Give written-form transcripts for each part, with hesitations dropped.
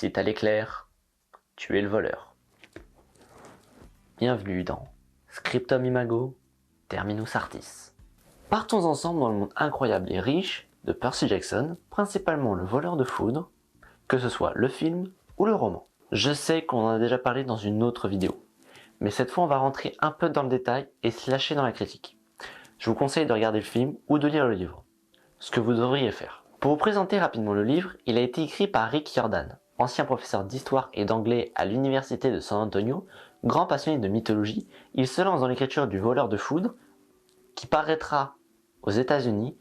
Si t'as l'éclair, tu es le voleur. Bienvenue dans Scriptum Imago, Terminus Artis. Partons ensemble dans le monde incroyable et riche de Percy Jackson, principalement le voleur de foudre, que ce soit le film ou le roman. Je sais qu'on en a déjà parlé dans une autre vidéo, mais cette fois on va rentrer un peu dans le détail et se lâcher dans la critique. Je vous conseille de regarder le film ou de lire le livre, ce que vous devriez faire. Pour vous présenter rapidement le livre, il a été écrit par Rick Riordan, ancien professeur d'histoire et d'anglais à l'université de San Antonio, grand passionné de mythologie. Il se lance dans l'écriture du voleur de foudre, qui paraîtra aux États-Unis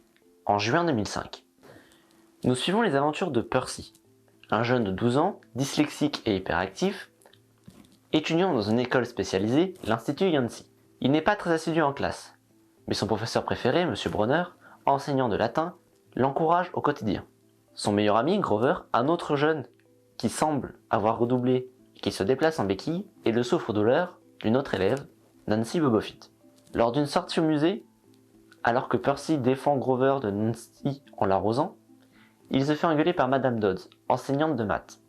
en juin 2005. Nous suivons les aventures de Percy, un jeune de 12 ans, dyslexique et hyperactif, étudiant dans une école spécialisée, l'Institut Yancy. Il n'est pas très assidu en classe, mais son professeur préféré, M. Bronner, enseignant de latin, l'encourage au quotidien. Son meilleur ami, Grover, un autre jeune qui semble avoir redoublé et qui se déplace en béquille, est le souffre-douleur d'une autre élève, Nancy Bobofit. Lors d'une sortie au musée, alors que Percy défend Grover de Nancy en l'arrosant, il se fait engueuler par Madame Dodds, enseignante de maths,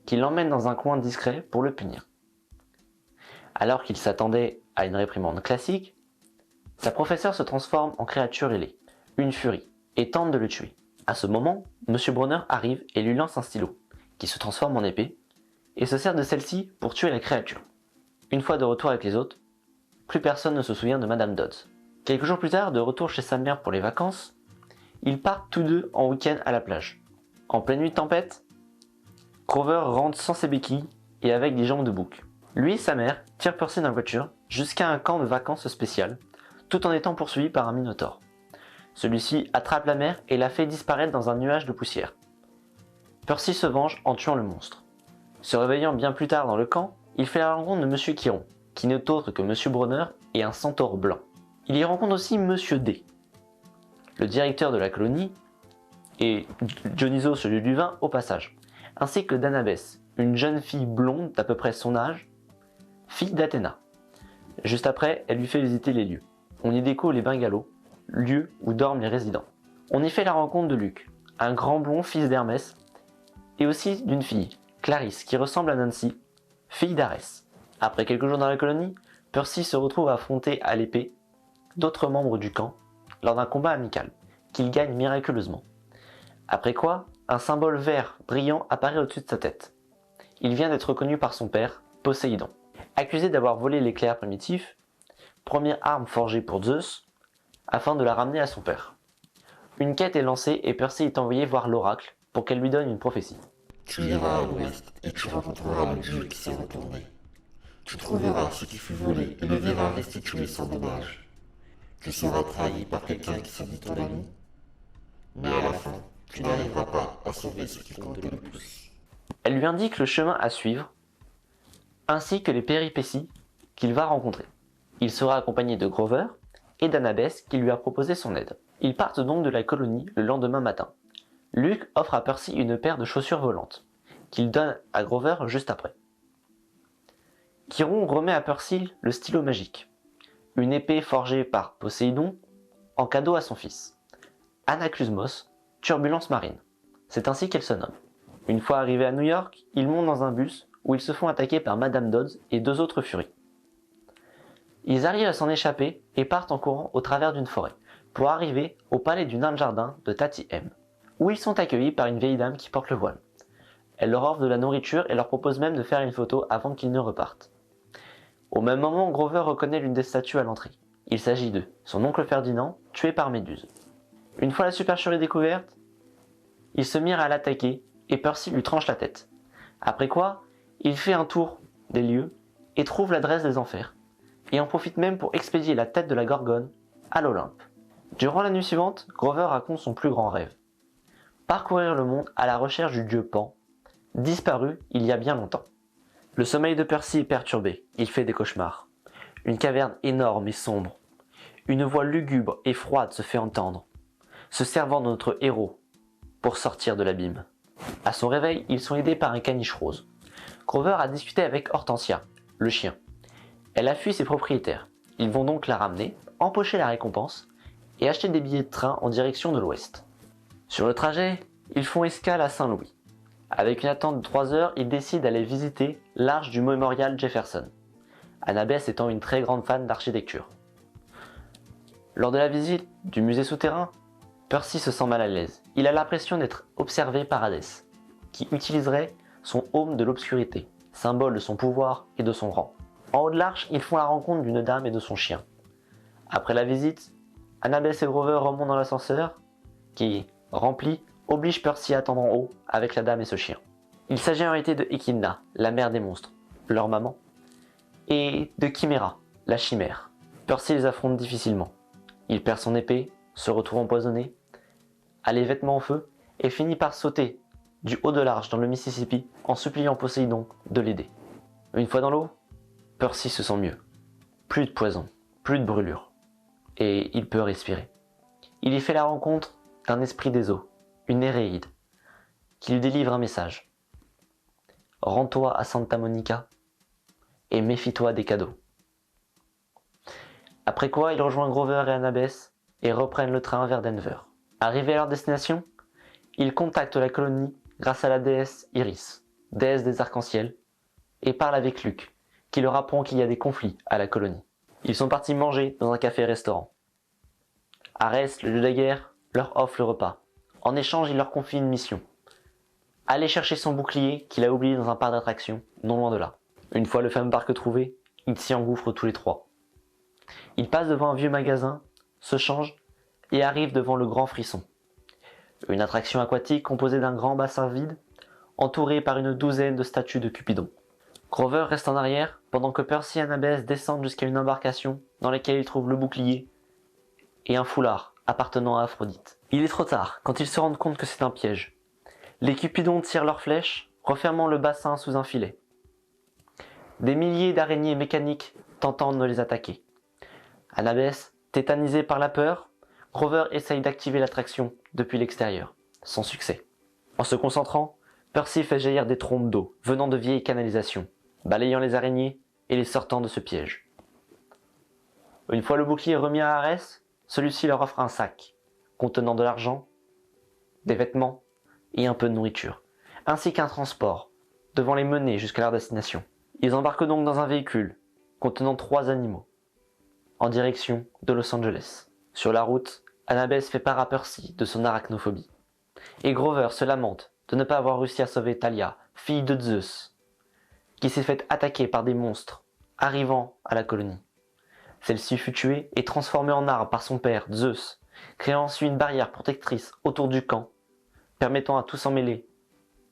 qui l'emmène dans un coin discret pour le punir. Alors qu'il s'attendait à une réprimande classique, sa professeure se transforme en créature ailée, une furie, et tente de le tuer. À ce moment, M. Bronner arrive et lui lance un stylo, qui se transforme en épée, et se sert de celle-ci pour tuer la créature. Une fois de retour avec les autres, plus personne ne se souvient de Madame Dodds. Quelques jours plus tard, de retour chez sa mère pour les vacances, ils partent tous deux en week-end à la plage. En pleine nuit de tempête, Grover rentre sans ses béquilles et avec des jambes de bouc. Lui et sa mère tirent Percy dans la voiture jusqu'à un camp de vacances spécial, tout en étant poursuivi par un minotaure. Celui-ci attrape la mère et la fait disparaître dans un nuage de poussière. Percy se venge en tuant le monstre. Se réveillant bien plus tard dans le camp, il fait la rencontre de M. Chiron, qui n'est autre que M. Bronner et un centaure blanc. Il y rencontre aussi M. D, le directeur de la colonie, et Dionysos, celui du vin, au passage, ainsi que Danabès, une jeune fille blonde d'à peu près son âge, fille d'Athéna. Juste après, elle lui fait visiter les lieux. On y découvre les bungalows, lieux où dorment les résidents. On y fait la rencontre de Luc, un grand blond fils d'Hermès, et aussi d'une fille, Clarisse, qui ressemble à Nancy, fille d'Arès. Après quelques jours dans la colonie, Percy se retrouve affronté à l'épée d'autres membres du camp lors d'un combat amical, qu'il gagne miraculeusement. Après quoi, un symbole vert brillant apparaît au-dessus de sa tête. Il vient d'être reconnu par son père, Poséidon. Accusé d'avoir volé l'éclair primitif, première arme forgée pour Zeus, afin de la ramener à son père. Une quête est lancée et Percy est envoyé voir l'oracle pour qu'elle lui donne une prophétie. Tu iras à l'ouest et tu rencontreras le dieu qui s'est retourné. Tu trouveras ce qui fut volé et le verras restitué sans dommage. Tu seras trahi par quelqu'un qui se dit ton ami, mais à la fin, tu n'arriveras pas à sauver ce qui compte le plus. Elle lui indique le chemin à suivre, ainsi que les péripéties qu'il va rencontrer. Il sera accompagné de Grover et d'Annabeth qui lui a proposé son aide. Ils partent donc de la colonie le lendemain matin. Luke offre à Percy une paire de chaussures volantes, qu'il donne à Grover juste après. Chiron remet à Percy le stylo magique, une épée forgée par Poséidon en cadeau à son fils. Anaklusmos, turbulence marine. C'est ainsi qu'elle se nomme. Une fois arrivés à New York, ils montent dans un bus où ils se font attaquer par Madame Dodds et deux autres furies. Ils arrivent à s'en échapper et partent en courant au travers d'une forêt, pour arriver au palais du nain de jardin de Tati M, où ils sont accueillis par une vieille dame qui porte le voile. Elle leur offre de la nourriture et leur propose même de faire une photo avant qu'ils ne repartent. Au même moment, Grover reconnaît l'une des statues à l'entrée. Il s'agit de son oncle Ferdinand, tué par Méduse. Une fois la supercherie découverte, ils se mirent à l'attaquer et Percy lui tranche la tête. Après quoi, il fait un tour des lieux et trouve l'adresse des enfers, et en profite même pour expédier la tête de la Gorgone à l'Olympe. Durant la nuit suivante, Grover raconte son plus grand rêve. Parcourir le monde à la recherche du dieu Pan, disparu il y a bien longtemps. Le sommeil de Percy est perturbé, il fait des cauchemars. Une caverne énorme et sombre. Une voix lugubre et froide se fait entendre, se servant de notre héros pour sortir de l'abîme. À son réveil, ils sont aidés par un caniche rose. Grover a discuté avec Hortensia, le chien. Elle a fui ses propriétaires. Ils vont donc la ramener, empocher la récompense et acheter des billets de train en direction de l'ouest. Sur le trajet, ils font escale à Saint-Louis. Avec une attente de 3 heures, ils décident d'aller visiter l'arche du mémorial Jefferson, Annabeth étant une très grande fan d'architecture. Lors de la visite du musée souterrain, Percy se sent mal à l'aise. Il a l'impression d'être observé par Hadès, qui utiliserait son aume de l'obscurité, symbole de son pouvoir et de son rang. En haut de l'arche, ils font la rencontre d'une dame et de son chien. Après la visite, Annabeth et Grover remontent dans l'ascenseur, qui, rempli, oblige Percy à attendre en haut avec la dame et ce chien. Il s'agit en réalité de Echidna, la mère des monstres, leur maman, et de Chimera, la chimère. Percy les affronte difficilement. Il perd son épée, se retrouve empoisonné, a les vêtements au feu et finit par sauter du haut de l'arche dans le Mississippi en suppliant Poséidon de l'aider. Une fois dans l'eau, Percy se sent mieux. Plus de poison, plus de brûlure, et il peut respirer. Il y fait la rencontre d'un esprit des eaux, une Néréide, qui lui délivre un message. Rends-toi à Santa Monica et méfie-toi des cadeaux. Après quoi, ils rejoignent Grover et Annabeth et reprennent le train vers Denver. Arrivés à leur destination, ils contactent la colonie grâce à la déesse Iris, déesse des arcs-en-ciel, et parlent avec Luke, qui leur apprend qu'il y a des conflits à la colonie. Ils sont partis manger dans un café-restaurant. Arès, le dieu de la guerre, leur offre le repas. En échange, il leur confie une mission. Aller chercher son bouclier qu'il a oublié dans un parc d'attractions, non loin de là. Une fois le fameux parc trouvé, ils s'y engouffrent tous les trois. Ils passent devant un vieux magasin, se changent et arrivent devant le Grand Frisson. Une attraction aquatique composée d'un grand bassin vide, entouré par une douzaine de statues de Cupidon. Grover reste en arrière pendant que Percy et Annabeth descendent jusqu'à une embarcation dans laquelle ils trouvent le bouclier et un foulard appartenant à Aphrodite. Il est trop tard quand ils se rendent compte que c'est un piège. Les Cupidons tirent leurs flèches, refermant le bassin sous un filet. Des milliers d'araignées mécaniques tentant de les attaquer. Annabeth, tétanisée par la peur, Grover essaye d'activer l'attraction depuis l'extérieur, sans succès. En se concentrant, Percy fait jaillir des trombes d'eau venant de vieilles canalisations, balayant les araignées et les sortant de ce piège. Une fois le bouclier remis à Arès, celui-ci leur offre un sac, contenant de l'argent, des vêtements et un peu de nourriture, ainsi qu'un transport, devant les mener jusqu'à leur destination. Ils embarquent donc dans un véhicule, contenant 3 animaux, en direction de Los Angeles. Sur la route, Annabeth fait part à Percy de son arachnophobie, et Grover se lamente de ne pas avoir réussi à sauver Thalia, fille de Zeus, qui s'est faite attaquer par des monstres arrivant à la colonie. Celle-ci fut tuée et transformée en arbre par son père, Zeus, créant ensuite une barrière protectrice autour du camp, permettant à tous s'en mêler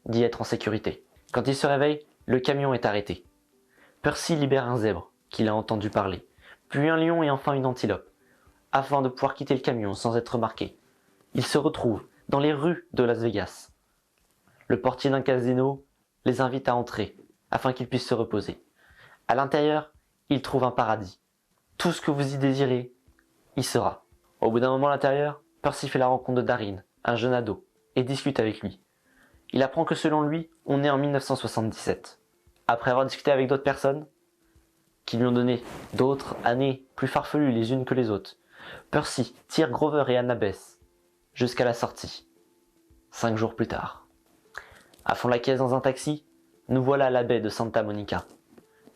d'y être en sécurité. Quand il se réveille, le camion est arrêté. Percy libère un zèbre qu'il a entendu parler, puis un lion et enfin une antilope, afin de pouvoir quitter le camion sans être remarqué. Il se retrouve dans les rues de Las Vegas. Le portier d'un casino les invite à entrer, afin qu'ils puissent se reposer. À l'intérieur, ils trouvent un paradis. Tout ce que vous y désirez, y sera. Au bout d'un moment à l'intérieur, Percy fait la rencontre de Darin, un jeune ado, et discute avec lui. Il apprend que selon lui, on est en 1977. Après avoir discuté avec d'autres personnes, qui lui ont donné d'autres années plus farfelues les unes que les autres, Percy tire Grover et Annabeth jusqu'à la sortie. 5 jours plus tard. À fond la caisse dans un taxi, nous voilà à la baie de Santa Monica.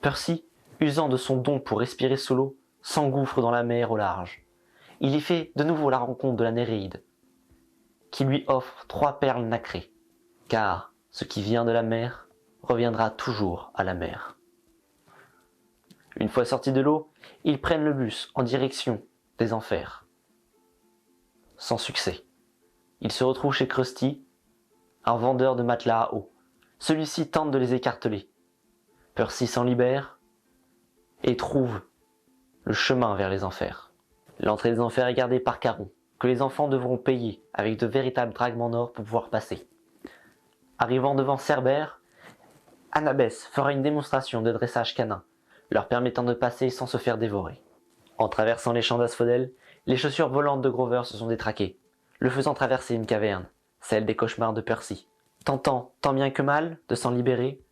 Percy, usant de son don pour respirer sous l'eau, s'engouffre dans la mer au large. Il y fait de nouveau la rencontre de la Néréide, qui lui offre 3 perles nacrées, car ce qui vient de la mer reviendra toujours à la mer. Une fois sortis de l'eau, ils prennent le bus en direction des enfers. Sans succès. Ils se retrouvent chez Krusty, un vendeur de matelas à eau. Celui-ci tente de les écarteler. Percy s'en libère et trouve le chemin vers les enfers. L'entrée des enfers est gardée par Charon, que les enfants devront payer avec de véritables drachmes en or pour pouvoir passer. Arrivant devant Cerbère, Annabeth fera une démonstration de dressage canin, leur permettant de passer sans se faire dévorer. En traversant les champs d'asphodèles, les chaussures volantes de Grover se sont détraquées, le faisant traverser une caverne, celle des cauchemars de Percy. Tentant, tant bien que mal, de s'en libérer,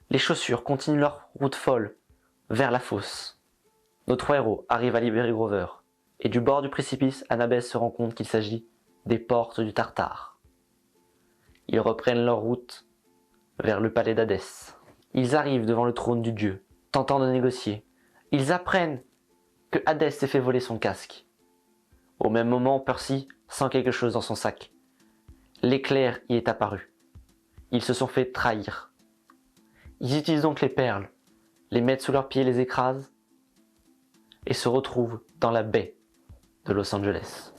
les chaussures continuent leur route folle vers la fosse. Nos 3 héros arrivent à libérer Grover, et du bord du précipice, Annabeth se rend compte qu'il s'agit des portes du Tartare. Ils reprennent leur route vers le palais d'Hadès. Ils arrivent devant le trône du dieu, tentant de négocier. Ils apprennent que Hadès s'est fait voler son casque. Au même moment, Percy sent quelque chose dans son sac. L'éclair y est apparu. Ils se sont fait trahir. Ils utilisent donc les perles, les mettent sous leurs pieds, les écrasent et se retrouvent dans la baie de Los Angeles.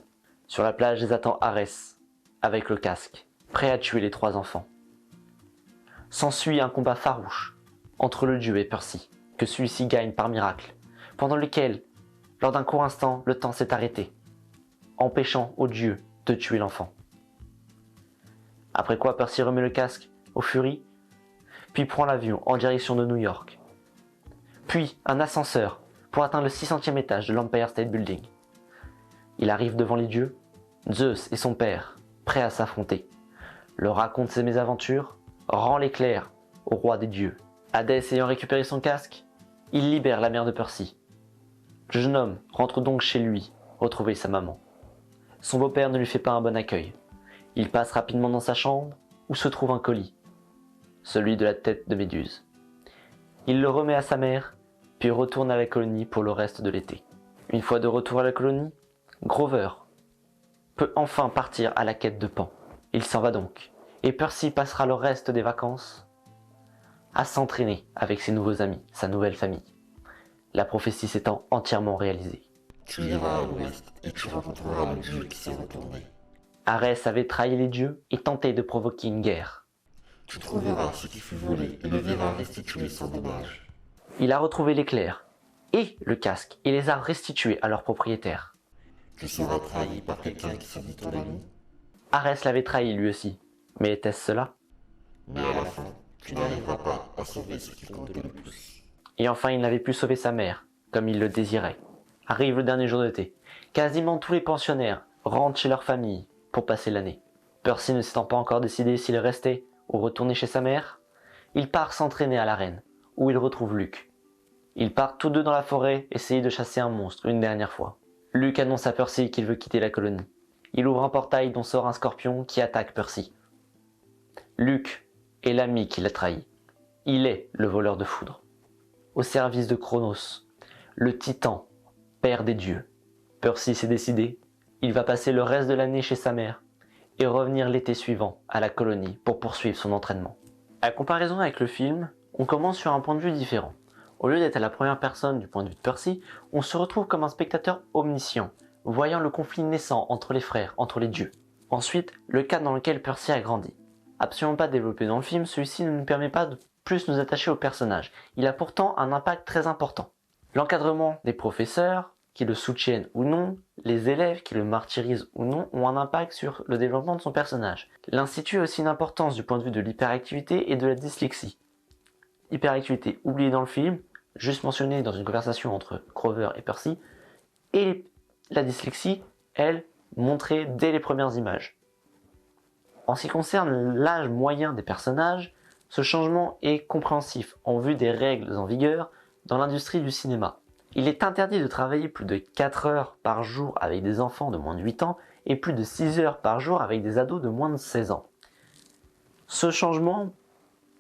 Sur la plage les attend Arès avec le casque, prêt à tuer les 3 enfants. S'ensuit un combat farouche entre le dieu et Percy, que celui-ci gagne par miracle, pendant lequel, lors d'un court instant, le temps s'est arrêté, empêchant au dieu de tuer l'enfant. Après quoi, Percy remet le casque aux Furies, puis prend l'avion en direction de New York. Puis un ascenseur pour atteindre le 600e étage de l'Empire State Building. Il arrive devant les dieux, Zeus et son père, prêts à s'affronter, leur raconte ses mésaventures, rend l'éclair au roi des dieux. Hadès ayant récupéré son casque, il libère la mère de Percy. Le jeune homme rentre donc chez lui, retrouver sa maman. Son beau-père ne lui fait pas un bon accueil. Il passe rapidement dans sa chambre, où se trouve un colis, celui de la tête de Méduse. Il le remet à sa mère, puis retourne à la colonie pour le reste de l'été. Une fois de retour à la colonie, Grover peut enfin partir à la quête de Pan. Il s'en va donc, et Percy passera le reste des vacances à s'entraîner avec ses nouveaux amis, sa nouvelle famille. La prophétie s'étant entièrement réalisée. Tu iras à l'ouest et tu rencontreras le dieu qui s'est retourné. Arès avait trahi les dieux et tenté de provoquer une guerre. Tu trouveras ce qui fut volé et le verras restitué sans dommage. Il a retrouvé l'éclair et le casque et les a restitués à leurs propriétaires. Tu seras trahi par quelqu'un qui s'est dit ton ami, Arès l'avait trahi lui aussi, mais était-ce cela? mais à la fin, tu n'arriveras pas à sauver ce qui compte le plus. Et enfin il n'avait pu sauver sa mère, comme il le désirait. Arrive le dernier jour d'été. Quasiment tous les pensionnaires rentrent chez leur famille pour passer l'année. Percy ne s'étant pas encore décidé s'il restait ou retournait chez sa mère, il part s'entraîner à l'arène, où il retrouve Luke. Ils partent tous deux dans la forêt essayer de chasser un monstre une dernière fois. Luke annonce à Percy qu'il veut quitter la colonie. Il ouvre un portail dont sort un scorpion qui attaque Percy. Luke est l'ami qui l'a trahi. Il est le voleur de foudre. Au service de Cronos, le titan, père des dieux. Percy s'est décidé, il va passer le reste de l'année chez sa mère et revenir l'été suivant à la colonie pour poursuivre son entraînement. À comparaison avec le film, on commence sur un point de vue différent. Au lieu d'être à la première personne du point de vue de Percy, on se retrouve comme un spectateur omniscient, voyant le conflit naissant entre les frères, entre les dieux. Ensuite, le cadre dans lequel Percy a grandi. Absolument pas développé dans le film, celui-ci ne nous permet pas de plus nous attacher au personnage. Il a pourtant un impact très important. L'encadrement des professeurs, qui le soutiennent ou non, les élèves qui le martyrisent ou non, ont un impact sur le développement de son personnage. L'institut a aussi une importance du point de vue de l'hyperactivité et de la dyslexie. Hyperactivité oubliée dans le film, juste mentionnée dans une conversation entre Grover et Percy, et la dyslexie, elle, montrée dès les premières images. En ce qui concerne l'âge moyen des personnages, ce changement est compréhensif en vue des règles en vigueur dans l'industrie du cinéma. Il est interdit de travailler plus de 4 heures par jour avec des enfants de moins de 8 ans et plus de 6 heures par jour avec des ados de moins de 16 ans. Ce changement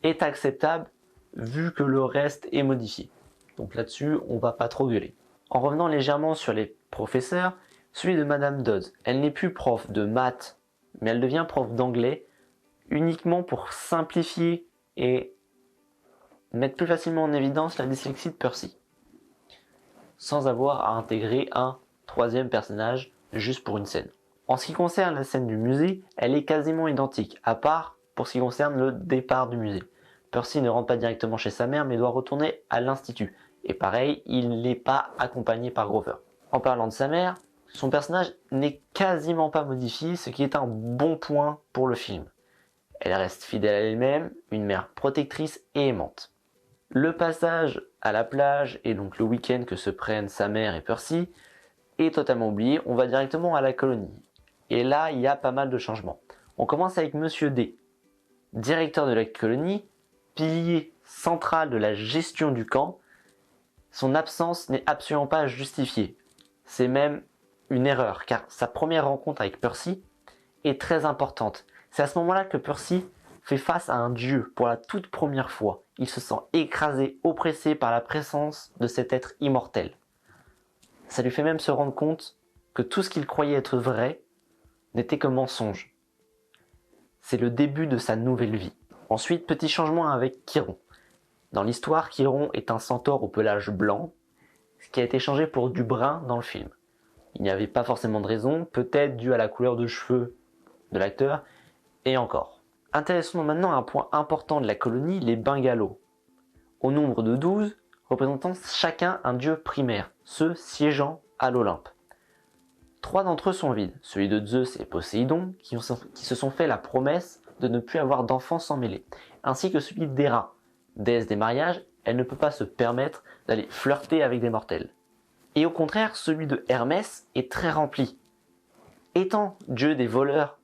est acceptable vu que le reste est modifié. Donc là-dessus, on va pas trop gueuler. En revenant légèrement sur les professeurs, celui de Madame Dodds, elle n'est plus prof de maths, mais elle devient prof d'anglais uniquement pour simplifier et mettre plus facilement en évidence la dyslexie de Percy, sans avoir à intégrer un troisième personnage juste pour une scène. En ce qui concerne la scène du musée, elle est quasiment identique, à part pour ce qui concerne le départ du musée. Percy ne rentre pas directement chez sa mère, mais doit retourner à l'institut. Et pareil, il n'est pas accompagné par Grover. En parlant de sa mère, son personnage n'est quasiment pas modifié, ce qui est un bon point pour le film. Elle reste fidèle à elle-même, une mère protectrice et aimante. Le passage à la plage et donc le week-end que se prennent sa mère et Percy est totalement oublié, on va directement à la colonie. Et là, il y a pas mal de changements. On commence avec Monsieur D, directeur de la colonie, pilier central de la gestion du camp. Son absence n'est absolument pas justifiée. C'est même une erreur, car sa première rencontre avec Percy est très importante. C'est à ce moment-là que Percy fait face à un dieu pour la toute première fois. Il se sent écrasé, oppressé par la présence de cet être immortel. Ça lui fait même se rendre compte que tout ce qu'il croyait être vrai n'était que mensonge. C'est le début de sa nouvelle vie. Ensuite, petit changement avec Chiron. Dans l'histoire, Chiron est un centaure au pelage blanc, ce qui a été changé pour du brun dans le film. Il n'y avait pas forcément de raison, peut-être dû à la couleur de cheveux de l'acteur, et encore. Intéressons maintenant à un point important de la colonie, les bungalows. Au nombre de 12, représentant chacun un dieu primaire, ceux siégeant à l'Olympe. 3 d'entre eux sont vides, celui de Zeus et Poséidon, qui se sont fait la promesse de ne plus avoir d'enfants sans mêler, ainsi que celui d'Héra, déesse des mariages. Elle ne peut pas se permettre d'aller flirter avec des mortels. Et au contraire, celui de Hermès est très rempli. Étant dieu des voleurs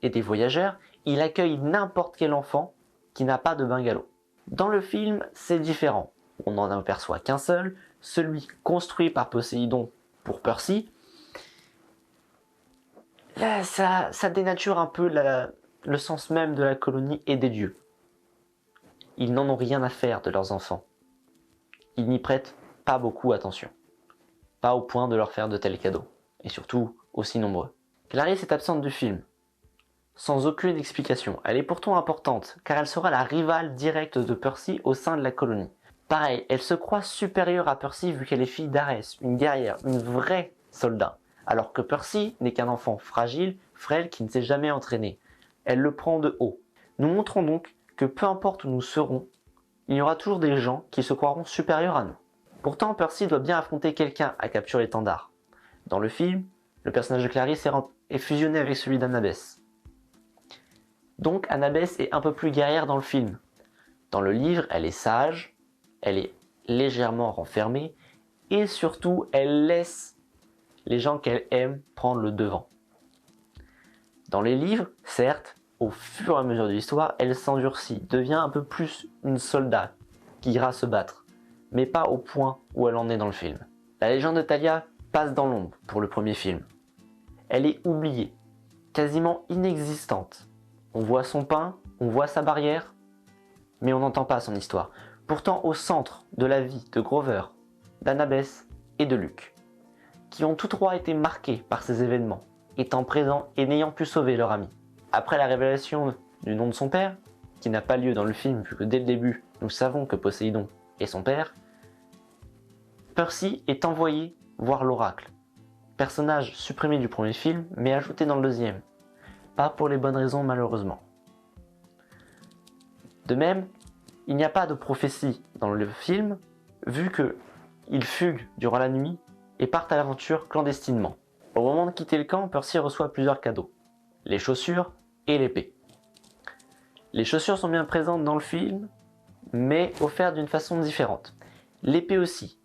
et des voyageurs, il accueille n'importe quel enfant qui n'a pas de bungalow. Dans le film, c'est différent. On n'en aperçoit qu'un seul, celui construit par Poséidon pour Percy. Là, ça dénature un peu le sens même de la colonie et des dieux. Ils n'en ont rien à faire de leurs enfants. Ils n'y prêtent pas beaucoup attention. Pas au point de leur faire de tels cadeaux. Et surtout, aussi nombreux. Clarisse est absente du film. Sans aucune explication. Elle est pourtant importante, car elle sera la rivale directe de Percy au sein de la colonie. Pareil, elle se croit supérieure à Percy vu qu'elle est fille d'Arès, une guerrière, une vraie soldat. Alors que Percy n'est qu'un enfant fragile, frêle, qui ne s'est jamais entraîné. Elle le prend de haut. Nous montrons donc que peu importe où nous serons, il y aura toujours des gens qui se croiront supérieurs à nous. Pourtant, Percy doit bien affronter quelqu'un à capture l'étendard. Dans le film, le personnage de Clarisse est fusionné avec celui d'Annabeth. Donc Annabeth est un peu plus guerrière dans le film. Dans le livre, elle est sage, elle est légèrement renfermée, et surtout, elle laisse les gens qu'elle aime prendre le devant. Dans les livres, certes, au fur et à mesure de l'histoire, elle s'endurcit, devient un peu plus une soldat qui ira se battre, mais pas au point où elle en est dans le film. La légende de Thalia passe dans l'ombre pour le premier film. Elle est oubliée, quasiment inexistante. On voit son pain, on voit sa barrière, mais on n'entend pas son histoire. Pourtant au centre de la vie de Grover, d'Annabeth et de Luke, qui ont tous trois été marqués par ces événements, étant présents et n'ayant pu sauver leur ami. Après la révélation du nom de son père, qui n'a pas lieu dans le film vu que dès le début nous savons que Poséidon est son père, Percy est envoyé voir l'oracle, personnage supprimé du premier film mais ajouté dans le deuxième, pas pour les bonnes raisons malheureusement. De même, il n'y a pas de prophétie dans le film vu qu'ils fuguent durant la nuit et partent à l'aventure clandestinement. Au moment de quitter le camp, Percy reçoit plusieurs cadeaux, les chaussures et l'épée. Les chaussures sont bien présentes dans le film, mais offertes d'une façon différente. L'épée aussi.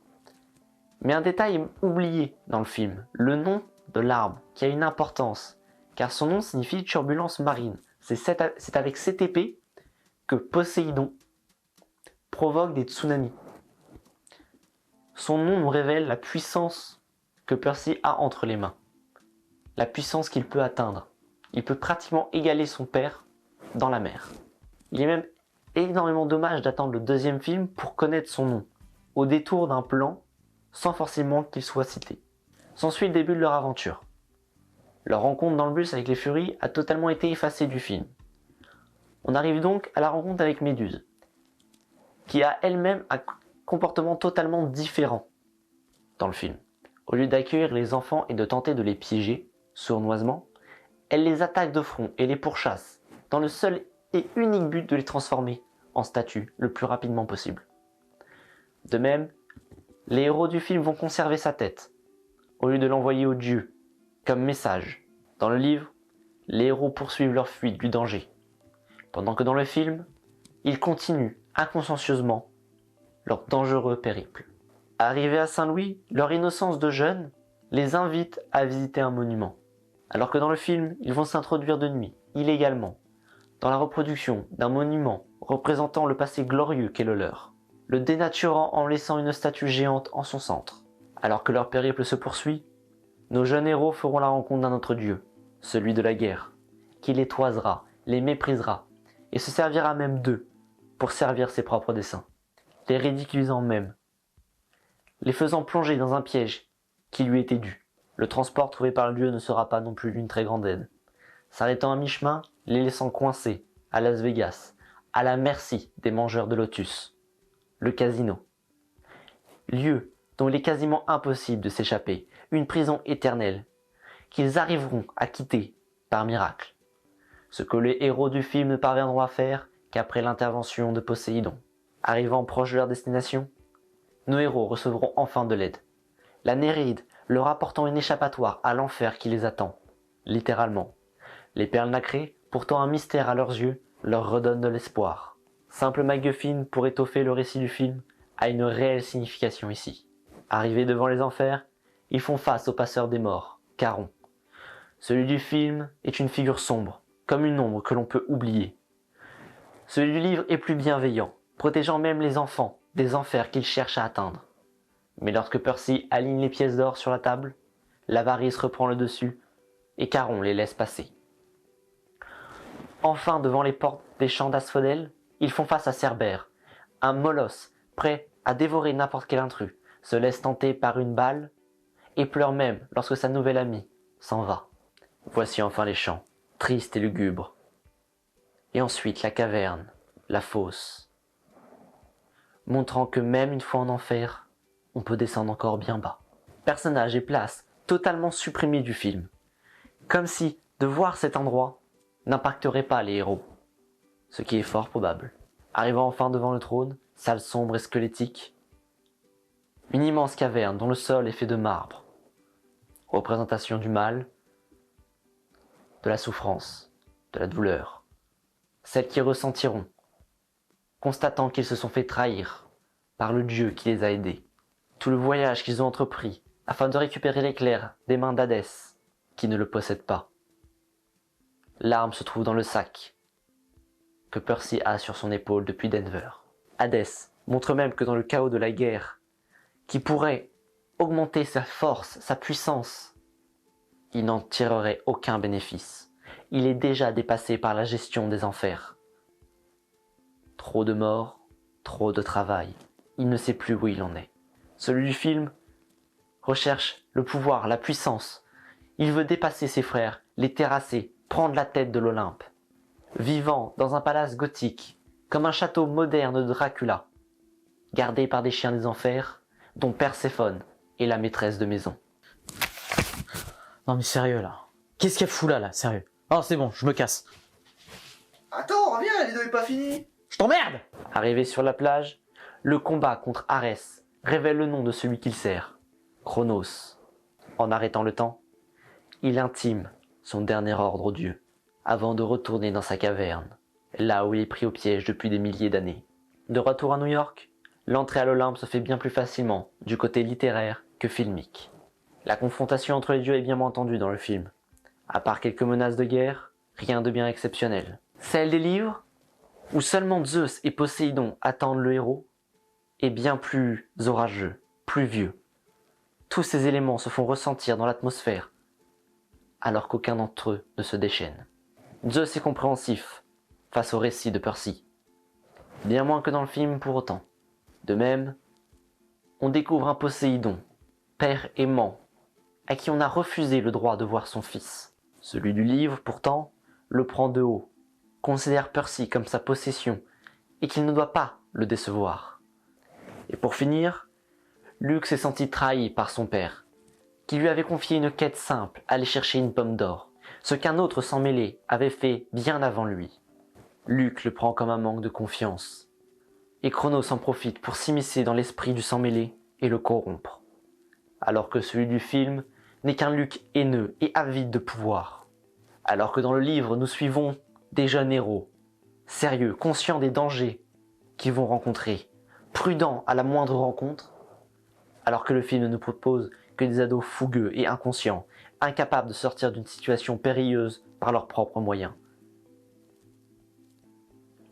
Mais un détail est oublié dans le film, le nom de l'arbre, qui a une importance, car son nom signifie turbulence marine. C'est avec cette épée que Poséidon provoque des tsunamis. Son nom nous révèle la puissance que Percy a entre les mains, la puissance qu'il peut atteindre. Il peut pratiquement égaler son père dans la mer. Il est même énormément dommage d'attendre le deuxième film pour connaître son nom, au détour d'un plan, sans forcément qu'il soit cité. S'ensuit le début de leur aventure. Leur rencontre dans le bus avec les Furies a totalement été effacée du film. On arrive donc à la rencontre avec Méduse, qui a elle-même un comportement totalement différent dans le film. Au lieu d'accueillir les enfants et de tenter de les piéger, sournoisement, elle les attaque de front et les pourchasse, dans le seul et unique but de les transformer en statues le plus rapidement possible. De même, les héros du film vont conserver sa tête, au lieu de l'envoyer aux dieux, comme message. Dans le livre, les héros poursuivent leur fuite du danger, pendant que dans le film, ils continuent inconsciencieusement leur dangereux périple. Arrivés à Saint-Louis, leur innocence de jeunes les invite à visiter un monument. Alors que dans le film, ils vont s'introduire de nuit, illégalement, dans la reproduction d'un monument représentant le passé glorieux qu'est le leur, le dénaturant en laissant une statue géante en son centre. Alors que leur périple se poursuit, nos jeunes héros feront la rencontre d'un autre dieu, celui de la guerre, qui les toisera les méprisera et se servira même d'eux pour servir ses propres desseins, les ridiculisant même, les faisant plonger dans un piège qui lui était dû. Le transport trouvé par le dieu ne sera pas non plus d'une très grande aide, s'arrêtant à mi-chemin, les laissant coincés à Las Vegas, à la merci des mangeurs de lotus, le casino, lieu dont il est quasiment impossible de s'échapper, une prison éternelle qu'ils arriveront à quitter par miracle. Ce que les héros du film ne parviendront à faire qu'après l'intervention de Poséidon. Arrivant proche de leur destination, nos héros recevront enfin de l'aide. La Néréide leur apportant une échappatoire à l'enfer qui les attend, littéralement. Les perles nacrées, pourtant un mystère à leurs yeux, leur redonnent de l'espoir. Simple MacGuffin pour étoffer le récit du film a une réelle signification ici. Arrivés devant les enfers, ils font face au passeur des morts, Charon. Celui du film est une figure sombre, comme une ombre que l'on peut oublier. Celui du livre est plus bienveillant, protégeant même les enfants des enfers qu'ils cherchent à atteindre. Mais lorsque Percy aligne les pièces d'or sur la table, l'avarice reprend le dessus et Charon les laisse passer. Enfin, devant les portes des champs d'Asphodèle, ils font face à Cerbère, un molosse prêt à dévorer n'importe quel intrus, se laisse tenter par une balle et pleure même lorsque sa nouvelle amie s'en va. Voici enfin les champs, tristes et lugubres. Et ensuite la caverne, la fosse, montrant que même une fois en enfer, on peut descendre encore bien bas. Personnages et places totalement supprimés du film, comme si de voir cet endroit n'impacterait pas les héros, ce qui est fort probable. Arrivant enfin devant le trône, salle sombre et squelettique, une immense caverne dont le sol est fait de marbre, représentation du mal, de la souffrance, de la douleur, celles qui ressentiront, constatant qu'ils se sont fait trahir par le dieu qui les a aidés, tout le voyage qu'ils ont entrepris afin de récupérer l'éclair des mains d'Hadès, qui ne le possède pas. L'arme se trouve dans le sac que Percy a sur son épaule depuis Denver. Hadès montre même que dans le chaos de la guerre, qui pourrait augmenter sa force, sa puissance, il n'en tirerait aucun bénéfice. Il est déjà dépassé par la gestion des enfers. Trop de morts, trop de travail, il ne sait plus où il en est. Celui du film recherche le pouvoir, la puissance. Il veut dépasser ses frères, les terrasser, prendre la tête de l'Olympe. Vivant dans un palace gothique, comme un château moderne de Dracula, gardé par des chiens des enfers, dont Perséphone est la maîtresse de maison. Non mais sérieux là. Qu'est-ce qu'elle fout là, sérieux? Oh c'est bon, je me casse. Attends, reviens, la vidéo est pas finie. Je t'emmerde! Arrivé sur la plage, le combat contre Arès révèle le nom de celui qu'il sert, Chronos. En arrêtant le temps, il intime son dernier ordre au dieu, avant de retourner dans sa caverne, là où il est pris au piège depuis des milliers d'années. De retour à New York, l'entrée à l'Olympe se fait bien plus facilement du côté littéraire que filmique. La confrontation entre les dieux est bien entendue dans le film. À part quelques menaces de guerre, rien de bien exceptionnel. Celle des livres, où seulement Zeus et Poséidon attendent le héros, est bien plus orageux, plus vieux. Tous ces éléments se font ressentir dans l'atmosphère, alors qu'aucun d'entre eux ne se déchaîne. Zeus est compréhensif face au récit de Percy, bien moins que dans le film pour autant. De même, on découvre un Poséidon, père aimant, à qui on a refusé le droit de voir son fils. Celui du livre, pourtant, le prend de haut, considère Percy comme sa possession et qu'il ne doit pas le décevoir. Et pour finir, Luke s'est senti trahi par son père, qui lui avait confié une quête simple, aller chercher une pomme d'or, ce qu'un autre sans mêler avait fait bien avant lui. Luke le prend comme un manque de confiance, et Chronos en profite pour s'immiscer dans l'esprit du sang mêlé et le corrompre, alors que celui du film n'est qu'un Luke haineux et avide de pouvoir. Alors que dans le livre, nous suivons des jeunes héros, sérieux, conscients des dangers qu'ils vont rencontrer, prudents à la moindre rencontre, alors que le film ne nous propose que des ados fougueux et inconscients, incapables de sortir d'une situation périlleuse par leurs propres moyens.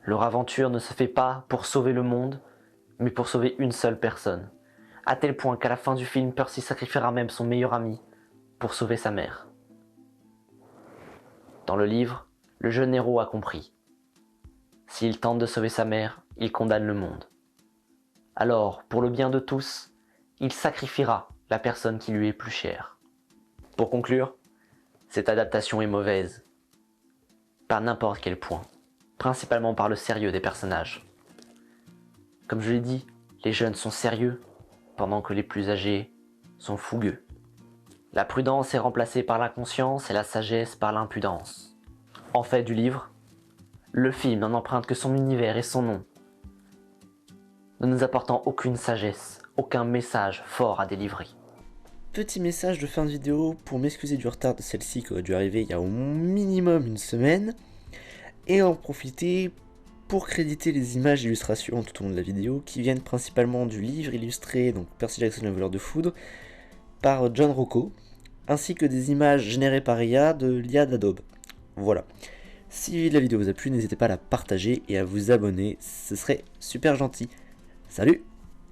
Leur aventure ne se fait pas pour sauver le monde, mais pour sauver une seule personne, à tel point qu'à la fin du film, Percy sacrifiera même son meilleur ami pour sauver sa mère. Dans le livre, Le jeune héros a compris. S'il tente de sauver sa mère, il condamne le monde. Alors, pour le bien de tous, il sacrifiera la personne qui lui est plus chère. Pour conclure, cette adaptation est mauvaise, par n'importe quel point, principalement par le sérieux des personnages. Comme je l'ai dit, les jeunes sont sérieux, pendant que les plus âgés sont fougueux. La prudence est remplacée par l'inconscience et la sagesse par l'impudence. En fait du livre, le film n'en emprunte que son univers et son nom, ne nous apportant aucune sagesse, aucun message fort à délivrer. Petit message de fin de vidéo pour m'excuser du retard de celle-ci qui aurait dû arriver il y a au minimum une semaine, et en profiter pour créditer les images et illustrations tout au long de la vidéo qui viennent principalement du livre illustré, donc Percy Jackson le voleur de foudre, par John Rocco, ainsi que des images générées par IA de l'IA d'Adobe. Voilà. Si la vidéo vous a plu, n'hésitez pas à la partager et à vous abonner, ce serait super gentil. Salut!